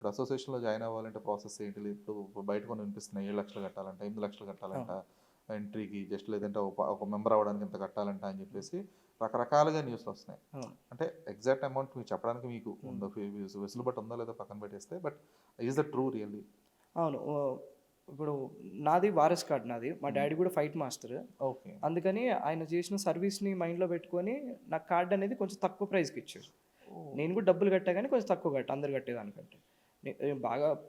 ఇప్పుడు అసోసియేషన్‌లో జాయిన్ అవ్వాలంటే ప్రాసెస్ ఏంటి? ఇప్పుడు బయట కొన్ని వినిపిస్తున్నాయి. 7 లక్షలు కట్టాలంట, 8 లక్షలు కట్టాలంట అవును. ఎంట్రీకి. జస్ట్ లేదంటే ఒక మెంబర్ అవ్వడానికి ఇంత కట్టాలంట అని చెప్పేసి రకరకాలుగా న్యూస్‌లొస్తున్నాయి. అవును. అంటే ఎగ్జాక్ట్ అమౌంట్ మీకు చెప్పడానికి మీకు హ్మ్. ఉందో వెసులుబాటు ఉందో లేదో పక్కన పెట్టేస్తే but is the true really? అవును. ఇప్పుడు నాది వారస్ కార్డ్ నాది. మా హ్మ్. డ్యాడీ గూడా ఫైట్ మాస్టర్. ఓకే. అందుకని ఆయన చేసిన సర్వీస్‌ని మైండ్‌లో పెట్టుకొని నాకు కార్డ్ అనేది కొంచెం తక్కువ ప్రైస్‌కి ఇచ్చారు. ఓహ్! నేను కూడా డబ్బులు కట్టా గానీ కొంచెం తక్కువ కట్టా అందరూ కట్టేదానికంటే.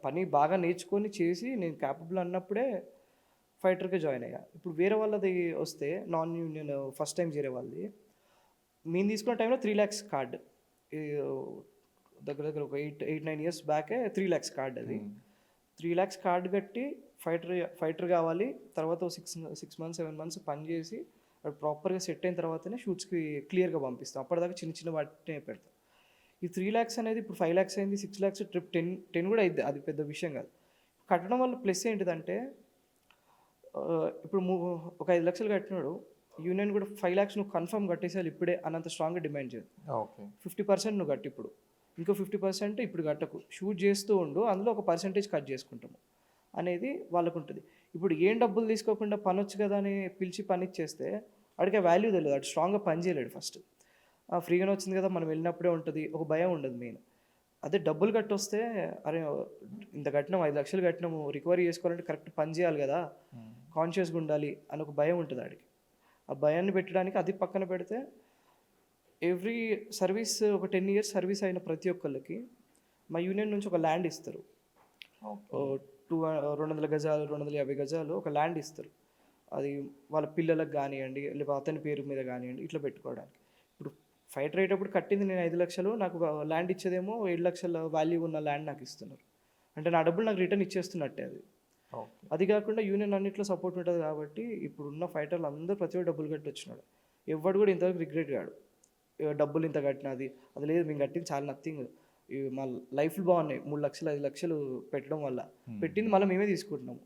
పని బాగా నేర్చుకొని చేసి నేను కేపబుల్ అన్నప్పుడే ఫైటర్‌గా జాయిన్ అయ్యా. ఇప్పుడు వేరే వాళ్ళది వస్తే నాన్ యూనియన్ ఫస్ట్ టైమ్ చేరే వాళ్ళది. మేము తీసుకున్న టైంలో 3,00,000 కార్డ్. ఈ దగ్గర దగ్గర ఒక 9 ఇయర్స్ బ్యాకే 3,00,000 కార్డ్ అది. హ్మ్. 3,00,000 కార్డ్ కట్టి ఫైటర్ కావాలి. తర్వాత ఓ 6 మంత్స్, 7 మంత్స్ పని చేసి వాడు ప్రాపర్‌గా సెట్ అయిన తర్వాతనే షూట్స్‌కి క్లియర్‌గా పంపిస్తాం. అప్పటిదాకా చిన్న చిన్న వాటినే పెడతాం. ఈ 3,00,000 అనేది ఇప్పుడు 5,00,000 అయింది. 6,00,000 ట్రిప్ 10 కూడా అయిద్ది. అది పెద్ద విషయం కాదు. కట్టడం వల్ల ప్లస్ ఏంటిదంటే ఇప్పుడు ఒక 5,00,000 కట్టినోడు యూనియన్ కూడా 5,00,000 నువ్వు కన్ఫర్మ్ కట్టేసేయాలి ఇప్పుడే అన్నంత స్ట్రాంగ్‌గా డిమాండ్ చేయదు. ఓకే. 50% నువ్వు కట్టు ఇప్పుడు. ఇంకో 50% ఇప్పుడు కట్టకు. షూట్ చేస్తూ ఉండు. అందులో ఒక పర్సెంటేజ్ కట్ చేసుకుంటాము అనేది వాళ్ళకుంటది. ఇప్పుడు ఏం డబ్బులు తీసుకోకుండా పనొచ్చు కదా అని పిలిచి పనిచ్చేస్తే ఆడికి ఆ వాల్యూ తెలీదు. ఆడు స్ట్రాంగ్‌గా పని చేయలేడు ఫస్ట్. ఫ్రీగానే వచ్చింది కదా! మనం వెళ్ళినప్పుడే ఉంటది. ఒక భయం ఉండదు మెయిన్. అదే డబ్బులు కట్టొస్తే అరే! ఇంత కట్టినాము 5,00,000 కట్టినాము. రికవరీ చేసుకోవాలంటే కరెక్ట్ పని చేయాలి కదా! హ్మ్. కాన్షియస్‌గా ఉండాలి అని ఒక భయం ఉంటది ఆడికి. ఆ భయాన్ని పెట్టడానికి అది పక్కన పెడితే ఎవ్రీ సర్వీస్ ఒక 10 ఇయర్స్ సర్వీస్ అయిన ప్రతి ఒక్కళ్ళకి మా యూనియన్ నుంచి ఒక ల్యాండ్ ఇస్తారు. ఓకే. ఓహ్, 200 గజాలు, 250 గజాలు ఒక ల్యాండ్ ఇస్తారు. అది వాళ్ళ పిల్లలకు గానియండి, లేకపోతే అతని పేరు మీద గానియండి, ఇట్లా పెట్టుకోవడానికి. ఇప్పుడు ఫైటర్ అయ్యేటప్పుడు కట్టింది నేను 5,00,000 నాకు ల్యాండ్ ఇచ్చేదేమో 7,00,000 వాల్యూ ఉన్న ల్యాండ్ నాకు ఇస్తున్నారు. అంటే నా డబ్బులు నాకు రిటర్న్ ఇచ్చేస్తున్నట్టే అది. ఓకే. అది కాకుండా యూనియన్ అన్నిట్లో సపోర్ట్ ఉంటది కాబట్టి ఇప్పుడున్న ఫైటర్లు అందరూ ప్రతి ఒక్కరు డబ్బులు కట్టొచ్చినాడు. ఎవ్వడు కూడా ఇంతవరకు రిగ్రెట్ కాడు. డబ్బులు ఇంత కట్టినది. అది లేదు మేము కట్టింది చాలా నథింగ్. మా లైఫ్‌లు బాగున్నాయి. 3,00,000, 5,00,000 పెట్టడం వల్ల. హ్మ్. పెట్టింది మళ్ళీ మేమే తీసుకుంటున్నాము.